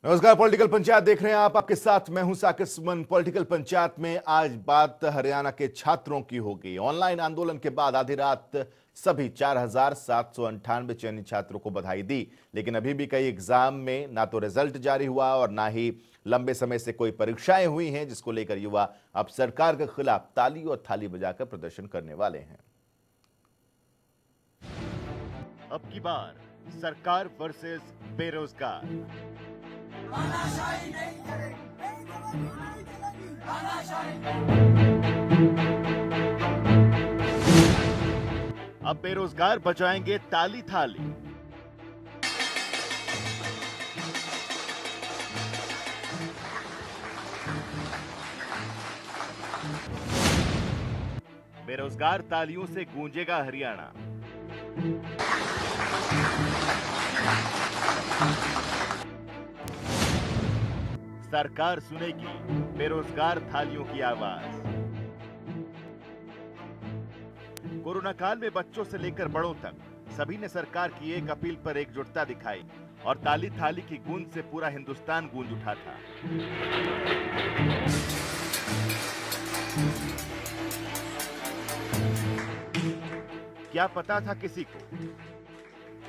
नमस्कार, पॉलिटिकल पंचायत देख रहे हैं आप। आपके साथ मैं हूं साकिर सुमन। पॉलिटिकल पंचायत में आज बात हरियाणा के छात्रों की होगी। ऑनलाइन आंदोलन के बाद आधी रात सभी 4,798 चयनित छात्रों को बधाई दी, लेकिन अभी भी कई एग्जाम में ना तो रिजल्ट जारी हुआ और ना ही लंबे समय से कोई परीक्षाएं हुई हैं, जिसको लेकर युवा अब सरकार के खिलाफ ताली और थाली बजाकर प्रदर्शन करने वाले हैं। अब की बार सरकार वर्सेस बेरोजगार। अब बेरोजगार बजाएंगे ताली थाली। बेरोजगार तालियों से गूंजेगा हरियाणा। सरकार सुनेगी बेरोजगार थालियों की आवाज। कोरोना काल में बच्चों से लेकर बड़ों तक सभी ने सरकार की एक अपील पर एकजुटता दिखाई और ताली थाली की गूंज से पूरा हिंदुस्तान गूंज उठा था। क्या पता था किसी को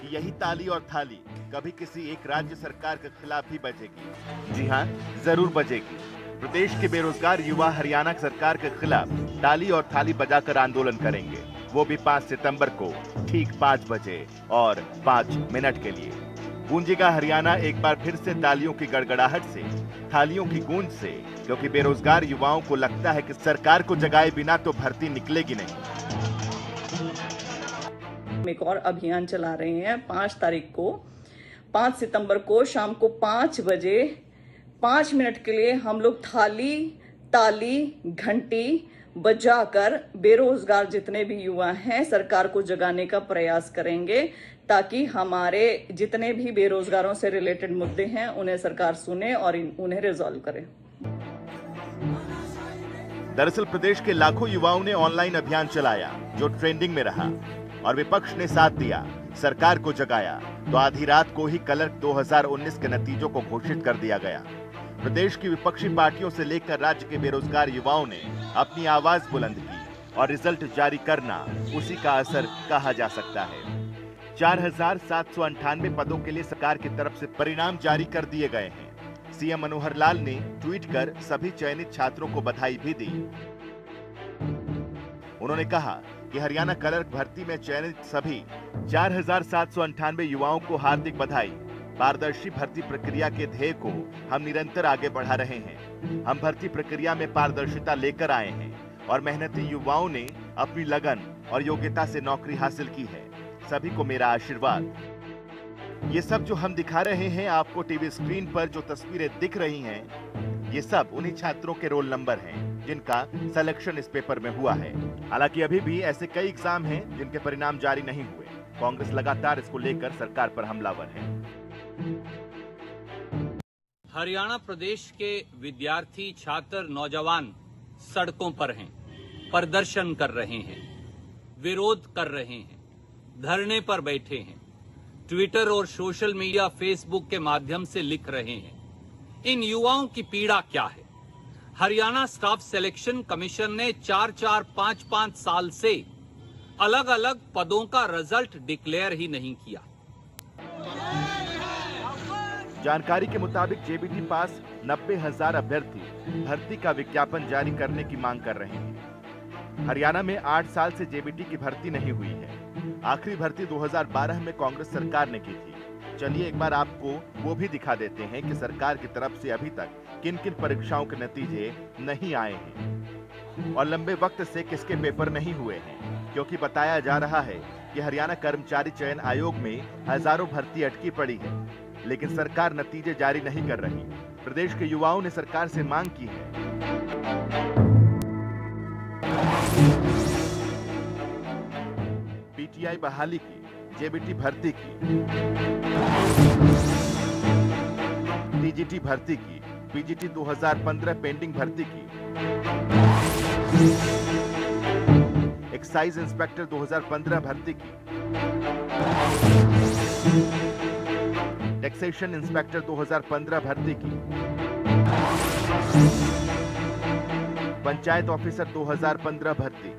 कि यही ताली और थाली कभी किसी एक राज्य सरकार के खिलाफ भी बजेगी? जी हां, जरूर बजेगी। प्रदेश के बेरोजगार युवा हरियाणा सरकार के खिलाफ ताली और थाली बजाकर आंदोलन करेंगे, वो भी 5 सितंबर को ठीक 5 बजे और 5 मिनट के लिए। गूंजेगा हरियाणा एक बार फिर से तालियों की गड़गड़ाहट से, थालियों की गूंज से, क्योंकि बेरोजगार युवाओं को लगता है कि सरकार को जगाए बिना तो भर्ती निकलेगी नहीं। एक और अभियान चला रहे हैं 5 तारीख को, 5 सितंबर को शाम को 5 बजे 5 मिनट के लिए हम लोग थाली ताली घंटी बजाकर बेरोजगार जितने भी युवा हैं सरकार को जगाने का प्रयास करेंगे, ताकि हमारे जितने भी बेरोजगारों से रिलेटेड मुद्दे हैं उन्हें सरकार सुने और उन्हें रिजॉल्व करे। दरअसल प्रदेश के लाखों युवाओं ने ऑनलाइन अभियान चलाया जो ट्रेंडिंग में रहा और विपक्ष ने साथ दिया, सरकार को जगाया तो आधी रात को ही क्लर्क 2019 के नतीजों को घोषित कर दिया गया। प्रदेश की विपक्षी पार्टियों से लेकर राज्य के बेरोजगार युवाओं ने अपनी आवाज बुलंद की और रिजल्ट जारी करना उसी का असर कहा जा सकता है। 4,798 पदों के लिए सरकार की तरफ से परिणाम जारी कर दिए गए हैं। सीएम मनोहर लाल ने ट्वीट कर सभी चयनित छात्रों को बधाई भी दी। उन्होंने कहा कि हरियाणा क्लर्क भर्ती में चयनित सभी 4,798 युवाओं को हार्दिक बधाई। पारदर्शी भर्ती प्रक्रिया के ध्येय को हम निरंतर आगे बढ़ा रहे हैं। हम भर्ती प्रक्रिया में पारदर्शिता लेकर आए हैं और मेहनती युवाओं ने अपनी लगन और योग्यता से नौकरी हासिल की है। सभी को मेरा आशीर्वाद। ये सब जो हम दिखा रहे हैं आपको टीवी स्क्रीन पर जो तस्वीरें दिख रही हैं, ये सब उन्हीं छात्रों के रोल नंबर हैं जिनका सिलेक्शन इस पेपर में हुआ है। हालांकि अभी भी ऐसे कई एग्जाम हैं जिनके परिणाम जारी नहीं हुए। कांग्रेस लगातार इसको लेकर सरकार पर हमलावर है। हरियाणा प्रदेश के विद्यार्थी छात्र नौजवान सड़कों पर हैं, प्रदर्शन कर रहे हैं, विरोध कर रहे हैं, धरने पर बैठे हैं, ट्विटर और सोशल मीडिया फेसबुक के माध्यम से लिख रहे हैं। इन युवाओं की पीड़ा क्या है? हरियाणा स्टाफ सिलेक्शन कमीशन ने 4-4, 5-5 साल से अलग अलग पदों का रिजल्ट डिक्लेयर ही नहीं किया। जानकारी के मुताबिक जेबीटी पास 90,000 अभ्यर्थी भर्ती का विज्ञापन जारी करने की मांग कर रहे हैं। हरियाणा में 8 साल से जेबीटी की भर्ती नहीं हुई है। आखिरी भर्ती 2012 में कांग्रेस सरकार ने की थी। चलिए एक बार आपको वो भी दिखा देते हैं कि सरकार की तरफ से अभी तक किन किन परीक्षाओं के नतीजे नहीं आए हैं और लंबे वक्त से किसके पेपर नहीं हुए हैं, क्योंकि बताया जा रहा है कि हरियाणा कर्मचारी चयन आयोग में हजारों भर्ती अटकी पड़ी है, लेकिन सरकार नतीजे जारी नहीं कर रही। प्रदेश के युवाओं ने सरकार से मांग की है पीटीआई बहाली की, जेबीटी भर्ती की, टीजीटी भर्ती की, पीजीटी 2015 पेंडिंग भर्ती की, एक्साइज इंस्पेक्टर 2015 भर्ती की, टैक्सेशन इंस्पेक्टर 2015 भर्ती की, पंचायत ऑफिसर 2015 भर्ती,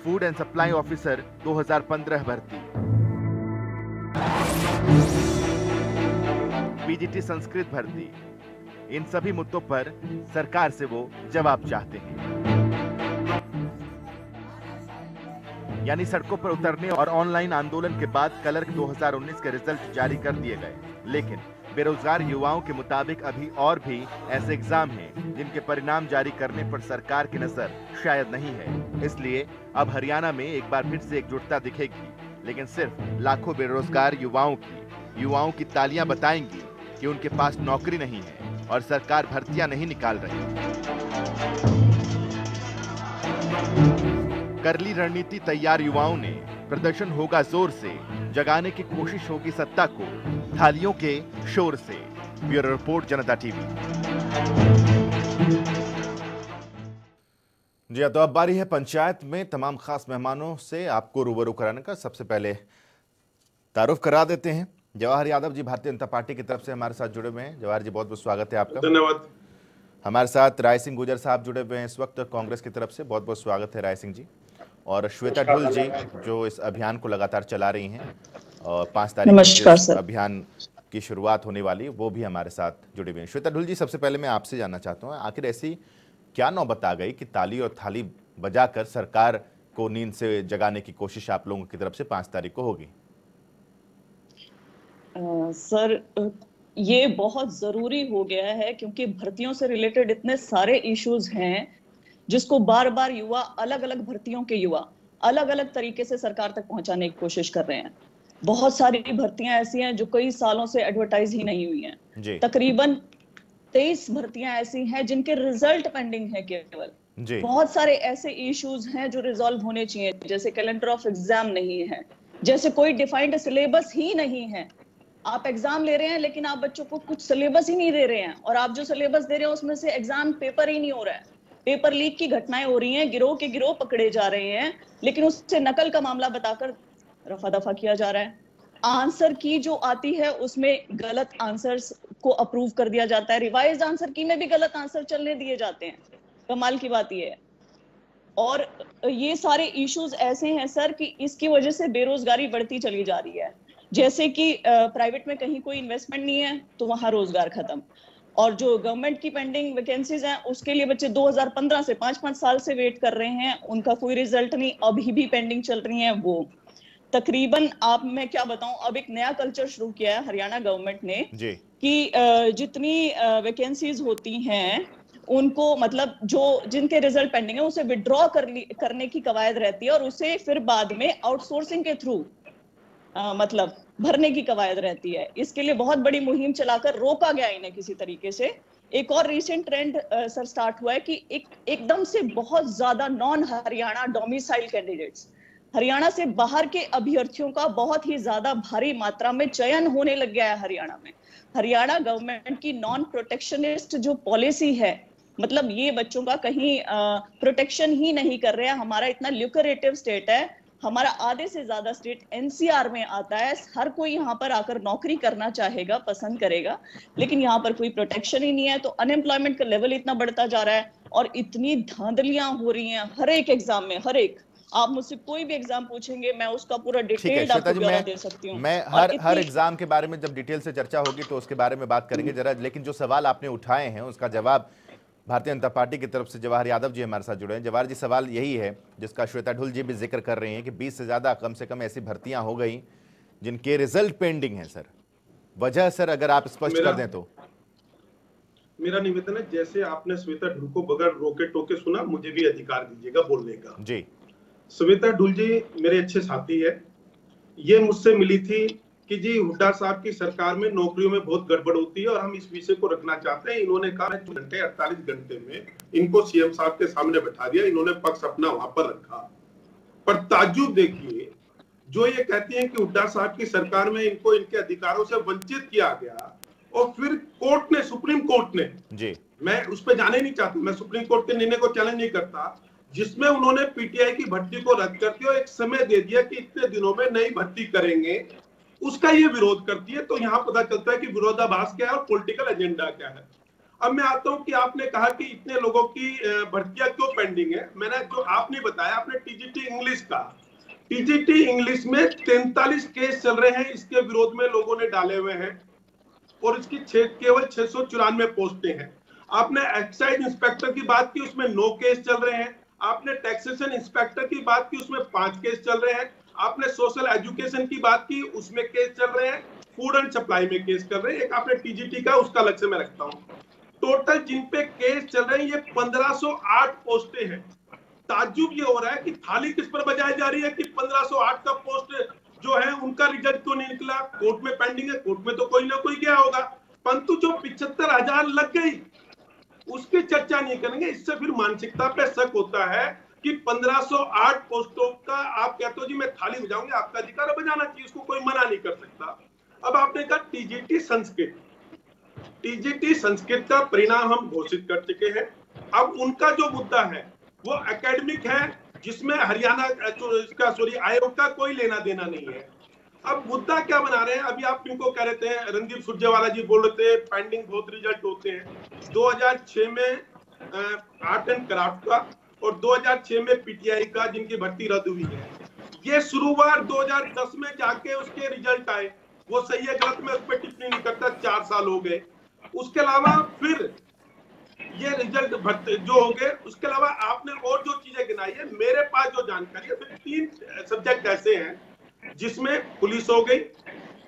फूड एंड सप्लाई ऑफिसर 2015 भर्ती, पीजीटी संस्कृत भर्ती। इन सभी मुद्दों पर सरकार से वो जवाब चाहते हैं। यानी सड़कों पर उतरने और ऑनलाइन आंदोलन के बाद क्लर्क 2019 के रिजल्ट जारी कर दिए गए, लेकिन बेरोजगार युवाओं के मुताबिक अभी और भी ऐसे एग्जाम हैं जिनके परिणाम जारी करने पर सरकार की नजर शायद नहीं है। इसलिए अब हरियाणा में एक बार फिर से एकजुटता दिखेगी, लेकिन सिर्फ लाखों बेरोजगार युवाओं की तालियां बताएंगी कि उनके पास नौकरी नहीं है और सरकार भर्तियां नहीं निकाल रही। कर ली रणनीति तैयार युवाओं ने, प्रदर्शन होगा जोर से, जगाने की कोशिश होगी सत्ता को थालियों के शोर से। ब्यूरो रिपोर्ट, जनता टीवी। जी तो अब बारी है पंचायत में तमाम खास मेहमानों से आपको रूबरू कराने का। सबसे पहले तारुफ करा देते हैं। जवाहर यादव जी भारतीय जनता पार्टी की तरफ से हमारे साथ जुड़े हुए हैं। जवाहर जी बहुत बहुत स्वागत है आपका। धन्यवाद। हमारे साथ राय सिंह गुजर साहब जुड़े हुए हैं इस वक्त कांग्रेस की तरफ से, बहुत बहुत स्वागत है राय सिंह जी। और श्वेता ढुल जी जो इस अभियान को लगातार चला रही हैं और 5 तारीख को अभियान की शुरुआत होने वाली, वो भी हमारे साथ जुड़े हुए हैं। श्वेता ढुल जी, सबसे पहले मैं आपसे जानना चाहता हूँ, आखिर ऐसी क्या नौबत आ गई कि ताली और थाली बजाकर सरकार को नींद से जगाने की कोशिश आप लोगों की तरफ से 5 तारीख को होगी? सर, ये बहुत जरूरी हो गया है क्योंकि भर्तियों से रिलेटेड इतने सारे इश्यूज हैं जिसको बार बार युवा, अलग अलग भर्तियों के युवा अलग अलग तरीके से सरकार तक पहुंचाने की कोशिश कर रहे हैं। बहुत सारी भर्तियां ऐसी हैं जो कई सालों से एडवर्टाइज ही नहीं हुई हैं। तकरीबन 23 भर्तियां ऐसी हैं जिनके रिजल्ट पेंडिंग है केवल। बहुत सारे ऐसे इश्यूज हैं जो रिजॉल्व होने चाहिए, जैसे कैलेंडर ऑफ एग्जाम नहीं है, जैसे कोई डिफाइंड सिलेबस ही नहीं है। आप एग्जाम ले रहे हैं लेकिन आप बच्चों को कुछ सिलेबस ही नहीं दे रहे हैं, और आप जो सिलेबस दे रहे हैं उसमें से एग्जाम पेपर ही नहीं हो रहा है। पेपर लीक की घटनाएं हो रही हैं, गिरोह के गिरोह पकड़े जा रहे हैं, लेकिन उससे नकल का मामला बताकर रफा दफा किया जा रहा है। आंसर की जो आती है उसमें गलत आंसर्स को अप्रूव कर दिया जाता है, रिवाइज्ड आंसर की में भी गलत आंसर चलने दिए जाते हैं। कमाल की बात ये है। और ये सारे इश्यूज ऐसे हैं सर कि इसकी वजह से बेरोजगारी बढ़ती चली जा रही है। जैसे कि प्राइवेट में कहीं कोई इन्वेस्टमेंट नहीं है तो वहां रोजगार खत्म, और जो गवर्नमेंट की पेंडिंग वैकेंसीज हैं उसके लिए बच्चे 2015 से 5-5 साल से वेट कर रहे हैं, उनका कोई रिजल्ट नहीं, अभी भी पेंडिंग चल रही है वो। तकरीबन आप, मैं क्या बताऊं, अब एक नया कल्चर शुरू किया है हरियाणा गवर्नमेंट ने कि जितनी वैकेंसीज होती हैं उनको, मतलब जो जिनके रिजल्ट पेंडिंग है उसे विड्रॉ करने की कवायद रहती है, और उसे फिर बाद में आउटसोर्सिंग के थ्रू मतलब भरने की कवायद रहती है। इसके लिए बहुत बड़ी मुहिम चलाकर रोका गया इन्हें किसी तरीके से। एक और रीसेंट ट्रेंड सर स्टार्ट हुआ है कि एकदम से बहुत ज्यादा non Haryana domicile candidates, Haryana से बाहर के अभ्यर्थियों का बहुत ही ज्यादा भारी मात्रा में चयन होने लग गया है हरियाणा में। हरियाणा गवर्नमेंट की नॉन प्रोटेक्शनिस्ट जो पॉलिसी है, मतलब ये बच्चों का कहीं प्रोटेक्शन ही नहीं कर रहे हैं। हमारा इतना ल्यूक्रेटिव स्टेट है, हमारा आधे से ज्यादा स्टेट एनसीआर में आता है, हर कोई यहाँ पर आकर नौकरी करना चाहेगा, पसंद करेगा, लेकिन यहाँ पर कोई प्रोटेक्शन ही नहीं है। तो अनएम्प्लॉयमेंट का लेवल इतना बढ़ता जा रहा है और इतनी धांधलियां हो रही हैं हर एक एग्जाम में। हर एक, आप मुझसे कोई भी एग्जाम पूछेंगे मैं उसका पूरा डिटेल्ड आपको ब्यौरा दे सकती हूँ। मैं हर एग्जाम के बारे में जब डिटेल से चर्चा होगी तो उसके बारे में बात करेंगे जरा, लेकिन जो सवाल आपने उठाए हैं उसका जवाब भारतीय जनता पार्टी की तरफ से जवाहर यादव जी हमारे साथ जुड़े हैं। जवाहर जी, सवाल यही है जिसका श्वेता ढुल जी भी जिक्र कर रही हैं कि 20 से ज्यादा कम से कम ऐसी भर्तियां हो गई जिनके रिजल्ट पेंडिंग है। सर, वजह सर अगर आप स्पष्ट कर दें तो। मेरा निवेदन है, जैसे आपने श्वेता ढुल को बगैर रोके टोके सुना, मुझे भी अधिकार दीजिएगा बोलने का। जी। श्वेता ढुल जी मेरे अच्छे साथी है। ये मुझसे मिली थी कि जी हुड्डा साहब की सरकार में नौकरियों में बहुत गड़बड़ होती है और हम इस विषय को रखना चाहते हैं। इन्होंने कहा 48 घंटे में इनको सीएम साहब के सामने बैठा दिया, इन्होंने पक्ष अपना वहां पर रखा। पर ताज्जुब देखिए, जो ये कहती हैं कि हुड्डा साहब की सरकार में इनको इनके अधिकारों से वंचित किया गया, और फिर कोर्ट ने, सुप्रीम कोर्ट ने, जी मैं उस पर जाने नहीं चाहता, मैं सुप्रीम कोर्ट के निर्णय को चैलेंज नहीं करता, जिसमें उन्होंने पीटीआई की भर्ती को रद्द करके और एक समय दे दिया कि इतने दिनों में नई भर्ती करेंगे, उसका ये विरोध करती है। तो यहाँ पता चलता है कि विरोधाभास क्या है और पॉलिटिकल एजेंडा क्या है। अब मैं आता हूं कि आपने कहा कि इतने लोगों की भर्तियां क्यों पेंडिंग है। मैंने जो आपने बताया, आपने टीजीटी इंग्लिश का, टीजीटी इंग्लिश में 43 केस चल रहे हैं, इसके विरोध में लोगों ने डाले हुए हैं और इसकी केवल 694 पोस्टें हैं। आपने एक्साइज इंस्पेक्टर की बात की, उसमें 9 केस चल रहे हैं। आपने टैक्सेशन इंस्पेक्टर की बात की, उसमें 5 केस चल रहे हैं। आपने सोशल एजुकेशन की बात की, उसमें केस चल रहे हैं। फूड एंड सप्लाई में केस चल रहे हैं। एक आपने टीजीटी का, उसका अलग से मैं रखता हूं। टोटल जिन पे केस चल रहे हैं ये 1508 पोस्टें हैं। ताज्जुब ये हो रहा है कि थाली किस पर बजाई जा रही है कि 1508 का पोस्ट जो है उनका रिजल्ट क्यों नहीं निकला, कोर्ट में पेंडिंग है। कोर्ट में तो कोई ना कोई गया होगा, परंतु जो 75,000 लग गई उसकी चर्चा नहीं करेंगे। इससे फिर मानसिकता पे शक होता है कि 1508 पोस्टों का आप कहते हो जी मैं थाली बजाऊंगी, आपका अधिकार है बजाना चाहिए, उसको कोई मना नहीं कर सकता। अब आपने कहा टीजीटी संस्कृत, टीजीटी संस्कृत का परिणाम हम घोषित कर चुके हैं। अब उनका जो मुद्दा है वो एकेडमिक है, जिसमें हरियाणा आयोग का कोई लेना देना नहीं है। अब मुद्दा क्या बना रहे हैं, अभी आप इनको कह रहे थे, रणदीप सुरजेवाला जी बोल रहे थे पेंडिंग बहुत रिजल्ट होते हैं। 2006 में आर्ट एंड क्राफ्ट का और 2006 में पीटीआई का, जिनकी भर्ती रद्द हुई है। ये शुरुआत 2010 में जाके उसके रिजल्ट आए। वो सही है गलत में उस पर टिप्पणी नहीं करता, 4 साल हो गए। उसके अलावा फिर ये रिजल्ट जो हो गए, उसके अलावा आपने और जो चीजें गिनाई है, मेरे पास जो जानकारी है, फिर 3 सब्जेक्ट ऐसे हैं जिसमें पुलिस हो गई,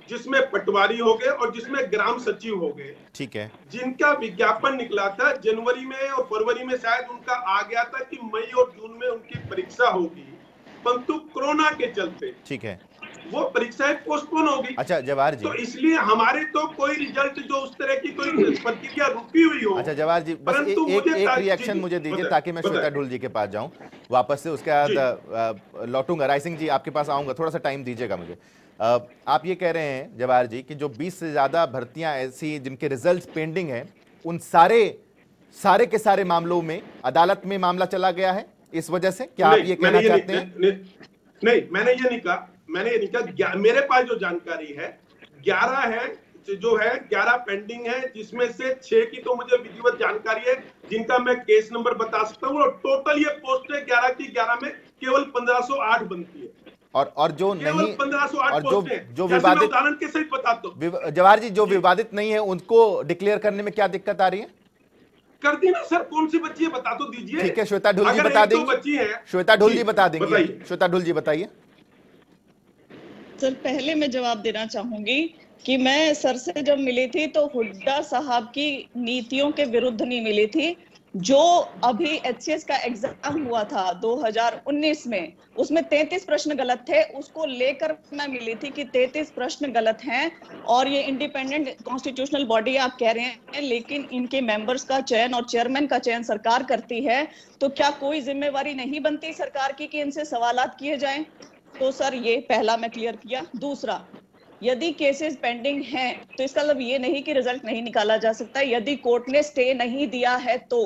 जिसमें पटवारी हो गए और जिसमें ग्राम सचिव हो गए। ठीक है। जिनका विज्ञापन निकला था जनवरी में और फरवरी में, शायद उनका आ गया था कि मई और जून में उनकी परीक्षा होगी, परंतु कोरोना के चलते ठीक है वो परीक्षाएं पोस्टपोन हो गई। अच्छा जवाहर जी, तो इसलिए हमारे तो कोई रिजल्ट जो उस तरह की कोई प्रक्रिया रुकी हुई हो। अच्छा जवाहर जी, बस एक रिएक्शन मुझे दीजिए ताकि मैं श्वेता ढुल जी के पास जाऊं वापस से, उसके बाद लौटूंगा। राय सिंह जी आपके पास आऊंगा, थोड़ा सा टाइम दीजिएगा मुझे। आप ये कह रहे हैं जवाहर जी कि जो 20 से ज्यादा भर्तियां ऐसी जिनके रिजल्ट पेंडिंग है, उन सारे के सारे मामलों में अदालत में मामला चला गया है, इस वजह से क्या आप ये कहना चाहते हैं? नहीं, मैंने ये नहीं कहा। मेरे पास जो जानकारी है 11 है, जो है 11 पेंडिंग है, जिसमें से 6 की तो मुझे विधिवत जानकारी है, जिनका मैं केस नंबर बता सकता हूँ। और टोटल ये पोस्ट है 11 की 11 में केवल 1508 बनती है। और जो नहीं, 1508 और जो विवादित, उदाहरण के सहित बताता हूं जवाहर जी, जो विवादित नहीं है उनको डिक्लेयर करने में क्या दिक्कत आ रही है? कर दी ना सर, कौन सी बच्ची है बता तो दीजिए। ठीक है, श्वेता ढुल जी बता देंगी। श्वेता ढुल जी बता देंगे। श्वेता ढुल जी बताइए। सर पहले मैं जवाब देना चाहूंगी कि मैं सर से जब मिली थी तो हुड्डा साहब की नीतियों के विरुद्ध नहीं मिली थी। जो अभी एचसीएस का एग्जाम हुआ था 2019 में, उसमें 33 प्रश्न गलत थे, उसको लेकर मैं मिली थी कि 33 प्रश्न गलत हैं और ये इंडिपेंडेंट कॉन्स्टिट्यूशनल बॉडी आप कह रहे हैं, लेकिन इनके मेंबर्स का चयन और चेयरमैन का चयन सरकार करती है। तो क्या कोई जिम्मेवारी नहीं बनती सरकार की कि इनसे सवालात किए जाएं? तो सर ये पहला मैं क्लियर किया। दूसरा, यदि केसेस पेंडिंग हैं तो इसका मतलब ये नहीं कि रिजल्ट नहीं निकाला जा सकता। यदि कोर्ट ने स्टे नहीं दिया है तो,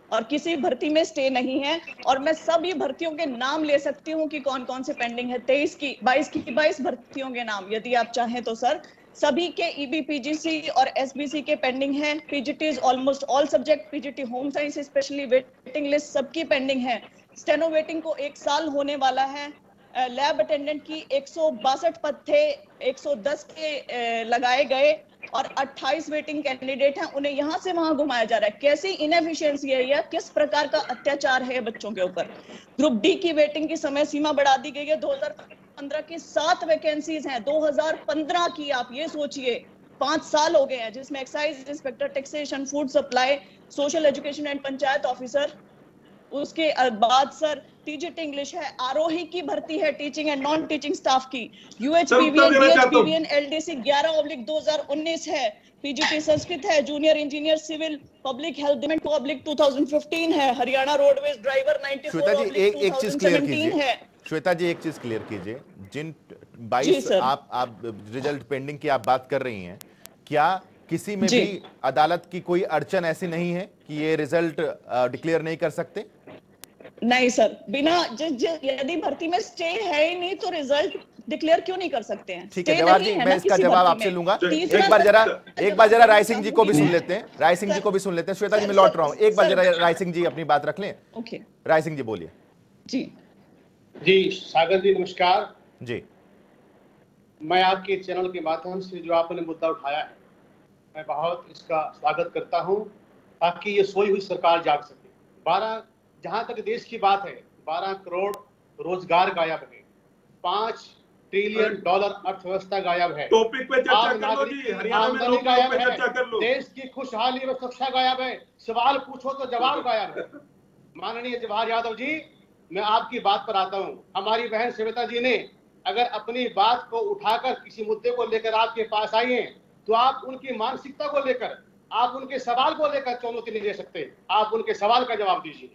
और किसी भर्ती में स्टे नहीं है, और मैं सभी भर्तियों के नाम ले सकती हूँ कि कौन कौन से पेंडिंग है। 22 भर्तियों के नाम यदि आप चाहें तो सर, सभी के ईबी पीजीसी और एसबीसी के पेंडिंग है। PGT almost all subject, PGT home science specially waiting list सबकी पेंडिंग है। स्टेनो वेटिंग को 1 साल होने वाला है। लैब अटेंडेंट की 162 पद थे, 110 के लगाए गए और 28 वेटिंग कैंडिडेट हैं, उन्हें यहां से वहां घुमाया जा रहा है। कैसी इनएफिशिएंसी है यह, किस प्रकार का अत्याचार है बच्चों के ऊपर। ग्रुप डी की वेटिंग की समय सीमा बढ़ा दी गई है। 2015 की 7 वैकेंसीज हैं, 2015 की, आप ये सोचिए 5 साल हो गए हैं, जिसमें excise inspector, taxation, food supply, social education and panchayat officer. उसके बाद सर टीजीटी इंग्लिश है, आरोही की भर्ती है, teaching and non teaching staff की, यूएचपीवीएन, बीएचपीवीएन, एलडीसी 11/2019 है, पीजीटी संस्कृत है, junior engineer civil, public health department 2/2015 है, हरियाणा रोडवेज ड्राइवर 94/2017 है। श्वेता जी एक चीज क्लियर कीजिए, जिन 22 आप रिजल्ट पेंडिंग की आप बात कर रही हैं, क्या किसी में भी अदालत की कोई अड़चन ऐसी नहीं है कि ये रिजल्ट डिक्लेयर नहीं कर सकते? नहीं सर, बिना यदि भर्ती में स्टे है ही नहीं तो रिजल्ट डिक्लेयर क्यों नहीं कर सकते हैं? ठीक है जवाहर जी, मैं इसका जवाब आपसे लूंगा। एक बार जरा राय सिंह जी को भी सुन लेते हैं, राय सिंह जी को भी सुन लेते हैं। श्वेता जी मैं लौट रहा हूँ, एक बार जरा राय सिंह जी अपनी बात रख लें। ओके राय सिंह जी बोलिए। जी सागर जी नमस्कार जी। मैं आपके चैनल के माध्यम से जो आपने मुद्दा उठाया है, मैं बहुत इसका स्वागत करता हूं, ताकि ये सोई हुई सरकार जाग सके। 12 जहां तक देश की बात है, 12 करोड़ रोजगार गायब है, 5 ट्रिलियन डॉलर अर्थव्यवस्था गायब है, टॉपिक पे चर्चा कर लो जी, हरियाणा में आमदनी गायब है, चर्चा कर लो, देश की खुशहाली व सुरक्षा गायब है, सवाल पूछो तो जवाब गायब है। माननीय जवाहर यादव जी, मैं आपकी बात पर आता हूँ। हमारी बहन श्वेता जी ने अगर अपनी बात को उठाकर किसी मुद्दे को लेकर आपके पास आई हैं, तो आप उनकी मानसिकता को लेकर, आप उनके सवाल को लेकर चुनौती नहीं दे सकते। आप उनके सवाल का जवाब दीजिए,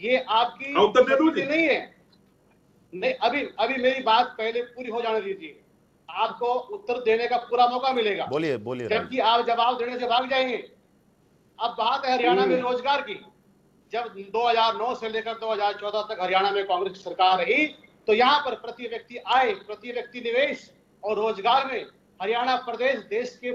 ये आपकी संस्कृति नहीं है। नहीं, अभी मेरी बात पहले पूरी हो जाने दीजिए, आपको उत्तर देने का पूरा मौका मिलेगा। बोलिए बोलिए। जबकि आप जवाब देने से भाग जाएंगे। अब बात है हरियाणा में रोजगार की। जब 2009 से लेकर 2014 तक हरियाणा में कांग्रेस सरकार रही, तो यहाँ पर प्रति व्यक्ति आय, प्रति व्यक्ति निवेश और रोजगार में हरियाणा प्रदेश देश के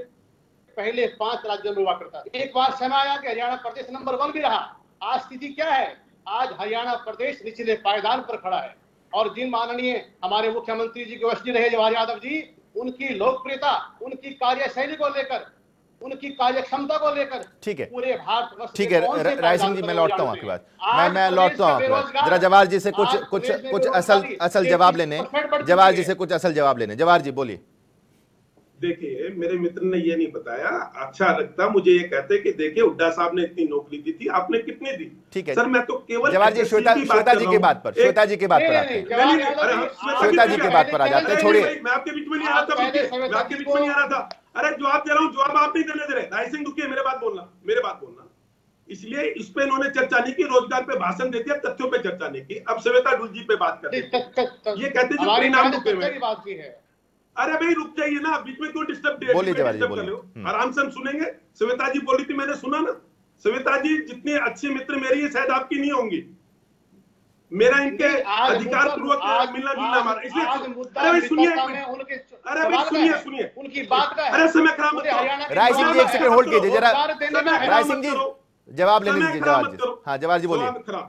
पहले 5 राज्यों में हुआ करता था। एक बार समय आया कि हरियाणा प्रदेश नंबर 1 भी रहा। आज स्थिति क्या है? आज हरियाणा प्रदेश निचले पायदान पर खड़ा है। और जिन माननीय हमारे मुख्यमंत्री जी के वसीले रहे जवाहर यादव जी, उनकी लोकप्रियता, उनकी कार्यशैली को लेकर, उनकी कार्य क्षमता को लेकर, ठीक है पूरे भारत, ठीक है राय सिंह जी मैं लौटता हूँ आपकी बात, मैं लौटता हूँ आपकी बात। जरा जवाहर जी से कुछ असल जवाब लेने, जवाहर जी से कुछ असल जवाब लेने। जवाहर जी बोलिए। देखिए, मेरे मित्र ने ये नहीं बताया, अच्छा लगता मुझे ये कहते कि देखिए हुड्डा साहब ने इतनी नौकरी दी थी, आपने कितनी दी? ठीक है सर, मैं तो केवल जवाहर जी श्वेता जी की बात पर, श्वेता जी की बात पर आते हैं, श्वेता जी की बात पर आ जाते हैं। छोड़िए, मैं आपके बीच में नहीं आ रहा था, मैं आपके बीच में नहीं आ रहा था। अरे जवाब दे रहा हूँ, जवाब आप नहीं देने दे रहे। राय सिंह रुकिए, मेरे बात बोलना। इसलिए इस पे इन्होंने चर्चा नहीं की, रोजगार पे भाषण देती है, तथ्यों पे चर्चा नहीं की। अब श्वेता डुलजी पे बात करते हैं। ये कहते हैं परिणाम रुके हुए। अरे भाई रुक जाइए ना, बीच में क्यों डिस्टर्ब कर लो? आराम से हम सुनेंगे। श्वेता जी बोली थी, मैंने सुना ना। श्वेता जी जितनी अच्छी मित्र मेरी है, शायद आपकी नहीं होंगी। मेरा इनके अधिकार पूर्वक मिलना जुलना हमारा, इसलिए अरे भाई सुनिए, अरे भाई सुनिए उनकी बात का, अरे समय खराब मत करो। राय सिंह जी एक सेकंड होल्ड कीजिए जरा। राय सिंह जी जवाब लेने दीजिए। जवाब जी, हाँ जवाहर जी बोलिए।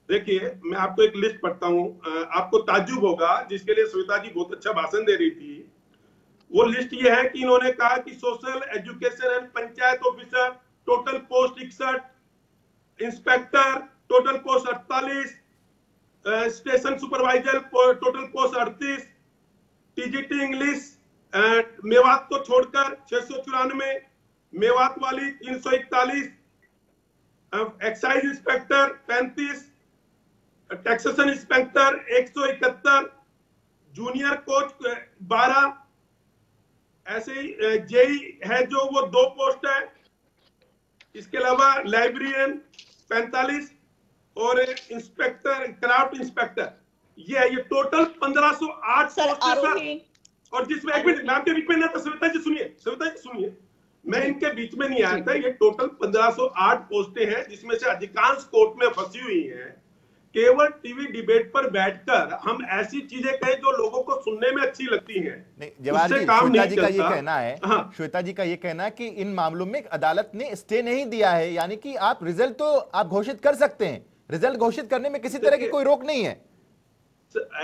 देखिए, मैं आपको एक लिस्ट पढ़ता हूं, आपको ताज्जुब होगा, जिसके लिए श्वेता जी बहुत अच्छा भाषण दे रही थी। वो लिस्ट ये है कि इन्होंने कहा कि social education and panchayat officer total post 61, inspector total post 48, station supervisor total post 38, TGT English Mewat को छोड़कर 694, मेवात वाली 341, excise inspector 35, taxation inspector 171, junior coach 12, ऐसे ही जेई है जो वो 2 पोस्ट है। इसके अलावा लाइब्रेरियन 45 और इंस्पेक्टर क्राफ्ट इंस्पेक्टर, ये है। ये टोटल 1508 पोस्ट है सर। और जिसमें एक मिनट, मैं आपके बीच में नहीं था, श्वेता जी सुनिए, मैं इनके बीच में नहीं आया था। ये टोटल 1508 पोस्टें हैं, जिसमें से अधिकांश कोर्ट में फंसी हुई हैं। केवल टीवी डिबेट पर बैठकर हम ऐसी चीजें कहें जो लोगों को सुनने में अच्छी लगती हैं। नहीं जवाहर जी, श्वेता जी का ये कहना है, श्वेता जी का ये कहना है कि इन मामलों में अदालत ने स्टे नहीं दिया है, यानी कि आप रिजल्ट तो आप घोषित कर सकते हैं, रिजल्ट घोषित करने में किसी तरह की कोई रोक नहीं है।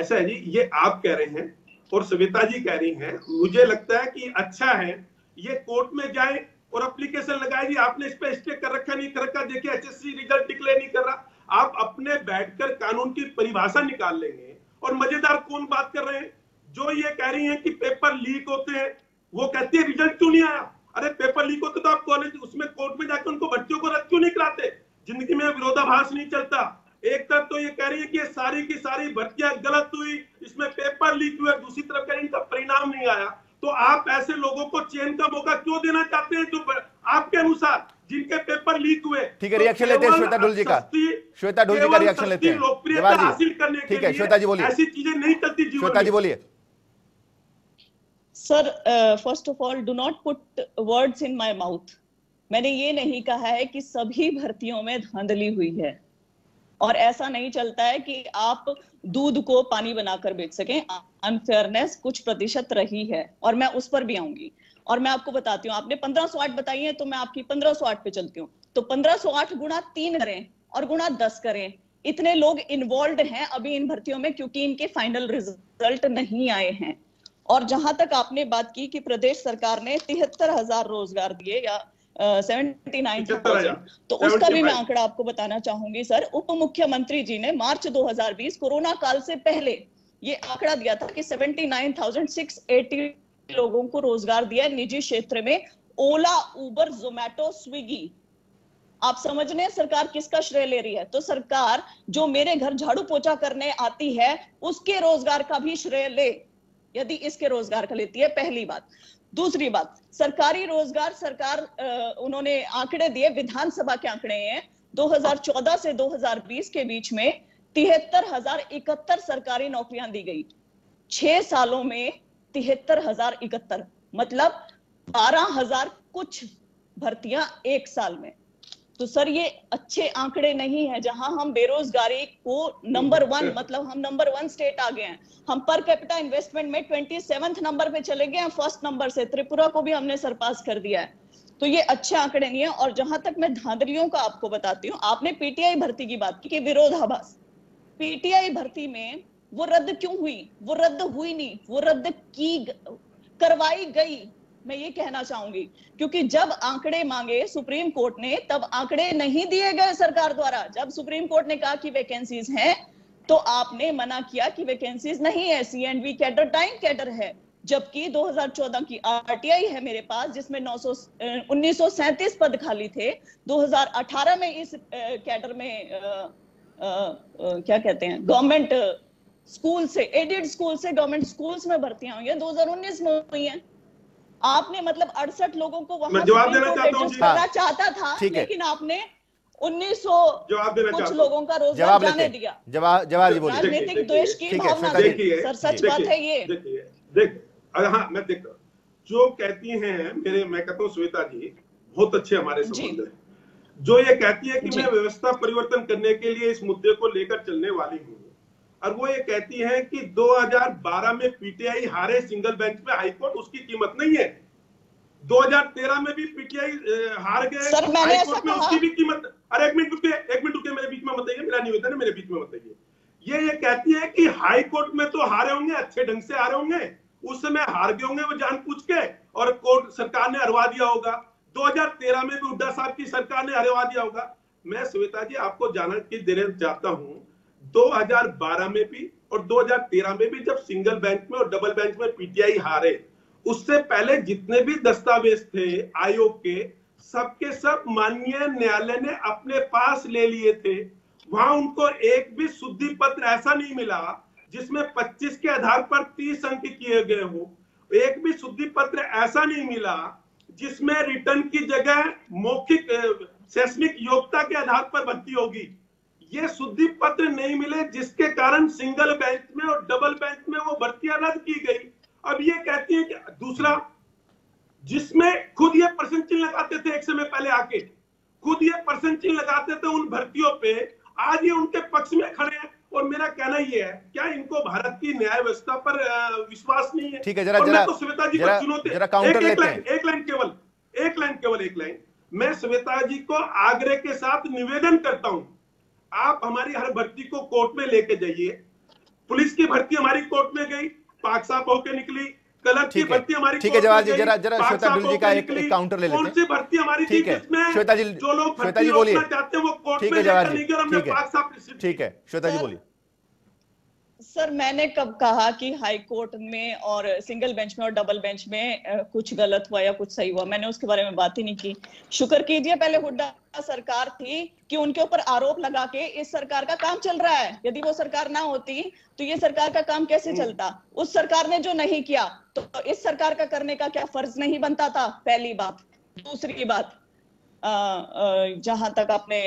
ऐसा है जी, ये आप कह रहे हैं और श्वेता जी कह रही हैं। मुझे लगता है कि अच्छा है ये कोर्ट में जाए और एप्लीकेशन लगाए जी, आपने इस पे स्टे कर रखा नहीं कर रखा, देखिए एचएससी रिजल्ट डिक्लेयर नहीं कर रहा। आप अपने बैठकर कानून की परिभाषा निकाल लेंगे। और मजेदार कौन बात कर रहे हैं, जो ये कह रही हैं कि पेपर लीक होते हैं, वो कहती है रिजल्ट क्यों नहीं आया। अरे पेपर लीक होते तो आप कॉलेज उसमें कोर्ट में जाकर उनको बच्चों को रद्द क्यों नहीं कराते? जिंदगी में विरोधाभास नहीं चलता। एक तरफ तो ये कह रही है कि सारी की सारी भर्तियां गलत हुई, इसमें पेपर लीक हुए, दूसरी तरफ कह रही इनका परिणाम नहीं आया। तो आप ऐसे लोगों को चयन का मौका क्यों देना चाहते हैं जो आपके अनुसार जिनके पेपर लीक हुए? ठीक है, रिएक्शन लेते हैं श्वेता ढुल जी का। श्वेता ढुल जी का रिएक्शन लेते हैं। लोकप्रियता हासिल करने के ठीक है, श्वेता जी बोलिए। ऐसी चीजें नहीं चलती जीवन में। श्वेता जी बोलिए। Sir, first of all do not put words in my mouth. मैंने ये नहीं कहा है कि सभी भर्तियों में धांधली हुई है। और ऐसा नहीं चलता है कि आप दूध को पानी बनाकर बेच सकें। अनफेयरनेस कुछ प्रतिशत रही है और मैं उस पर भी आऊंगी। और मैं आपको बताती हूँ, आपने 1508 बताई है तो मैं आपकी 1508 पे चलती हूँ। तो 1508 गुणा 3 करें और गुणा 10 करें, इतने लोग इन्वॉल्व हैं अभी इन भर्तियों में, क्योंकि इनके फाइनल रिजल्ट नहीं आए हैं। और जहां तक आपने बात की कि प्रदेश सरकार ने 73,000 रोजगार दिए या 79,000, तो उसका भी मैं आंकड़ा आपको बताना चाहूंगी सर। उप मुख्यमंत्री जी ने मार्च 2020 कोरोना काल से पहले ये आंकड़ा दिया था कि 79,680 लोगों को रोजगार दिया निजी क्षेत्र में, ओला, उबर, जोमैटो, स्विगी। आप समझ रहे हैं सरकार किसका श्रेय ले रही है? तो सरकार जो मेरे घर झाड़ू पोछा करने आती है उसके रोजगार का भी श्रेय ले, यदि इसके रोजगार का लेती है, पहली बात। दूसरी बात, सरकारी रोजगार सरकार उन्होंने आंकड़े दिए, विधानसभा के आंकड़े हैं, 2014 से 2020 के बीच में 73,071 सरकारी नौकरियां दी गई। 6 सालों में 73,071, मतलब 12,000 कुछ भर्तियां 1 साल में। तो सर ये अच्छे आंकड़े नहीं है। जहां हम बेरोजगारी को नंबर 1, मतलब हम नंबर 1 स्टेट आ गए हैं, हम पर कैपिटा इन्वेस्टमेंट में 27th नंबर पे चले गए हैं, फर्स्ट नंबर से त्रिपुरा को भी हमने सरपास कर दिया है। तो ये अच्छे आंकड़े नहीं है। और जहां तक मैं धांधलियों का आपको बताती हूँ, आपने पीटीआई भर्ती की बात की कि विरोधाभास। पीटीआई भर्ती में वो रद्द क्यों हुई? वो रद्द हुई नहीं, वो रद्द करवाई गई, मैं ये कहना चाहूंगी। क्योंकि जब आंकड़े मांगे सुप्रीम कोर्ट ने, तब आंकड़े नहीं दिए गए सरकार द्वारा। जब सुप्रीम कोर्ट ने कहा कि वैकेंसीज हैं, तो आपने मना किया कि वैकेंसीज नहीं है, C&V कैडर टाइम कैडर है। जबकि 2014 की आरटीआई है मेरे पास, जिसमें 1937 पद खाली थे। 2018 में इस कैडर में क्या कहते हैं, गवर्नमेंट स्कूल से, एडेड स्कूल से गवर्नमेंट स्कूल्स में भर्तियां हुई है, 2019 में हुई है। आपने मतलब 68 लोगों को वहां जवाब देना चाहता था, लेकिन आपने 1900 कुछ लोगों का रोजगार जाने दिया। जवाब जी बोलिए। राजनीतिक द्वेष की भावना से, सर सच बात है ये। देखिए हाँ, मैं देखता हूँ जो कहती हैं मैं कहता हूँ श्वेता जी बहुत अच्छे हमारे संबंध है। जो ये कहती है कि मैं व्यवस्था परिवर्तन करने के लिए इस मुद्दे को लेकर चलने वाली हूँ, और वो ये कहती है कि 2012 में पीटीआई हारे सिंगल बेंच में हाईकोर्ट, उसकी कीमत नहीं है। 2013 में भी पीटीआई हार गए हाईकोर्ट में, उसकी भी कीमत। अरे एक मिनट रुकिए, मेरे बीच में मत आइए, मेरा निवेदन है, मेरे बीच में मत आइए। ये कहती है कि हाईकोर्ट में तो हारे होंगे, अच्छे ढंग से हारे होंगे, उस समय हार गए होंगे वो जानबूझ के, और कोर्ट सरकार ने हरवा दिया होगा। 2013 में भी हुड्डा साहब की सरकार ने हरवा दिया होगा। मैं श्वेता जी आपको जानना देना चाहता हूं, 2012 में भी और 2013 में भी जब सिंगल बेंच में और डबल बेंच में पीटीआई हारे, उससे पहले जितने भी दस्तावेज थे आयोग के, सबके सब माननीय न्यायालय ने अपने पास ले लिए थे। वहां उनको एक भी शुद्धि पत्र ऐसा नहीं मिला जिसमें 25 के आधार पर 30 अंक किए गए हो। एक भी शुद्धि पत्र ऐसा नहीं मिला जिसमें रिटर्न की जगह मौखिक शैक्षणिक योग्यता के आधार पर भर्ती होगी। ये शुद्धि पत्र नहीं मिले, जिसके कारण सिंगल बेंच में और डबल बेंच में वो भर्तियां रद्द की गई। अब ये कहती है कि दूसरा, जिसमें खुद ये परसेंट चिन्ह लगाते थे एक समय पहले आके, खुद ये परसेंट चिन्ह लगाते थे उन भर्तियों पे, आज ये उनके पक्ष में खड़े हैं। और मेरा कहना ये है, क्या इनको भारत की न्याय व्यवस्था पर विश्वास नहीं है? ठीक है, जरा तो श्वेता जी को चुनौती, एक लाइन मैं श्वेता जी को आग्रह के साथ निवेदन करता हूं, आप हमारी हर भर्ती को कोर्ट में लेके जाइए। पुलिस की भर्ती हमारी कोर्ट में गई, पाक साहब होके निकली, क्लर्क की भर्ती हमारी, ठीक है जवाब जी, जरा श्वेता जी का एक काउंटर ले लेते हैं। कौन सी भर्ती हमारी थी जिसमें श्वेता जी, जो लोग भर्ती रोकना चाहते हैं वो कोर्ट में लेकर नहीं गए, हमने पाक साहब। ठीक है श्वेता जी बोलिए। सर मैंने कब कहा कि हाई कोर्ट में और सिंगल बेंच में और डबल बेंच में कुछ गलत हुआ या कुछ सही हुआ? मैंने उसके बारे में बात ही नहीं की। शुक्र कीजिए पहले हुड्डा सरकार थी कि उनके ऊपर आरोप लगा के इस सरकार का काम चल रहा है। यदि वो सरकार ना होती तो ये सरकार का काम कैसे चलता? उस सरकार ने जो नहीं किया तो इस सरकार का करने का क्या फर्ज नहीं बनता था? पहली बात। दूसरी बात, जहां तक आपने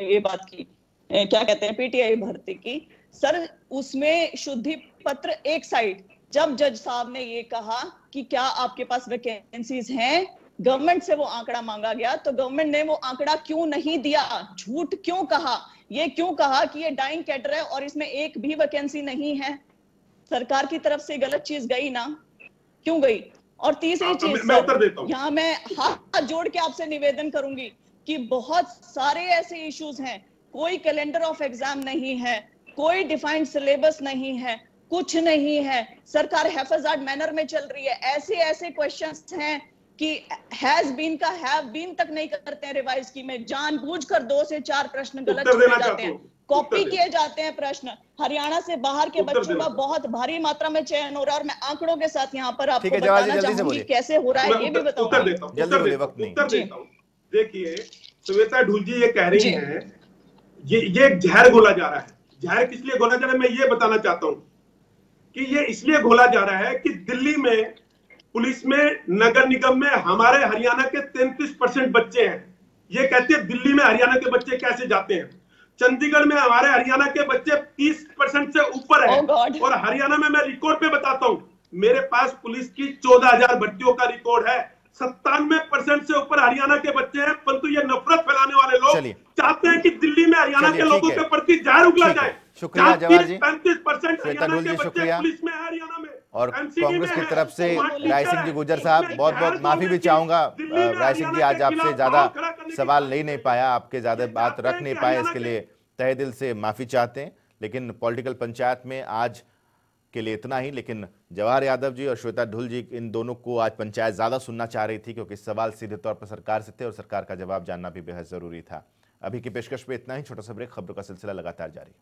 ये बात की, क्या कहते हैं, पीटीआई भर्ती की, सर उसमें शुद्धि पत्र एक साइड, जब जज साहब ने ये कहा कि क्या आपके पास वैकेंसीज हैं, गवर्नमेंट से वो आंकड़ा मांगा गया तो गवर्नमेंट ने वो आंकड़ा क्यों नहीं दिया, झूठ क्यों कहा, ये क्यों कहा कि ये डाइंग कैडर है और इसमें एक भी वैकेंसी नहीं है? सरकार की तरफ से गलत चीज गई ना, क्यों गई? और तीसरी चीज मैं उत्तर देता हूं। यहाँ मैं हाथ जोड़ के आपसे निवेदन करूंगी कि बहुत सारे ऐसे इश्यूज हैं, कोई कैलेंडर ऑफ एग्जाम नहीं है, कोई डिफाइंड सिलेबस नहीं है, कुछ नहीं है, सरकार हैफाजात मैनर में चल रही है। ऐसे ऐसे क्वेश्चंस हैं कि हैज बीन का हैव बीन तक नहीं करते हैं रिवाइज की में, जानबूझकर 2 से 4 प्रश्न गलत छोड़े जाते हैं, कॉपी किए जाते हैं प्रश्न। हरियाणा से बाहर के बच्चों का बहुत भारी मात्रा में चयन हो रहा है और मैं आंकड़ों के साथ यहाँ पर आपको बताना चाहूंगी कैसे हो रहा है, ये भी बताऊंगा। देखिए श्वेता ढुल जी ये कह रही हैं, ये जहर घोला जा रहा है। जहर किस लिए घोला जा रहा है मैं ये बताना चाहता हूं कि ये इसलिए घोला जा रहा है कि दिल्ली में पुलिस में, नगर निगम में हमारे हरियाणा के 33% बच्चे हैं। ये कहते हैं दिल्ली में हरियाणा के बच्चे कैसे जाते हैं। चंडीगढ़ में हमारे हरियाणा के बच्चे 30% से ऊपर है। और हरियाणा में मैं रिकॉर्ड पे बताता हूं, मेरे पास पुलिस की 14,000 भर्तियों का रिकॉर्ड है। 97% से ऊपर हरियाणा के बच्चे हैं, परंतु ये नफरत फैलाने वाले लोग चाहते हैं कि दिल्ली में हरियाणा के लोगों के प्रति जहर उगला जाए। शुक्रिया जवाहर जी, 35% श्वेता ढुल जी शुक्रिया। पुलिस में है हरियाणा में और कांग्रेस की तरफ से राय सिंह जी गुजर साहब, बहुत बहुत माफी भी चाहूंगा राय सिंह जी, आज आपसे ज्यादा सवाल ले नहीं पाया, आपके ज्यादा बात रख नहीं पाए, इसके लिए तहे दिल से माफी चाहते हैं। लेकिन पॉलिटिकल पंचायत में आज के लिए इतना ही। लेकिन जवाहर यादव जी और श्वेता ढुल जी, इन दोनों को आज पंचायत ज्यादा सुनना चाह रही थी क्योंकि सवाल सीधे तौर पर सरकार से थे और सरकार का जवाब जानना भी बेहद जरूरी था। अभी की पेशकश में इतना ही, छोटा सा ब्रेक, खबरों का सिलसिला लगातार जारी।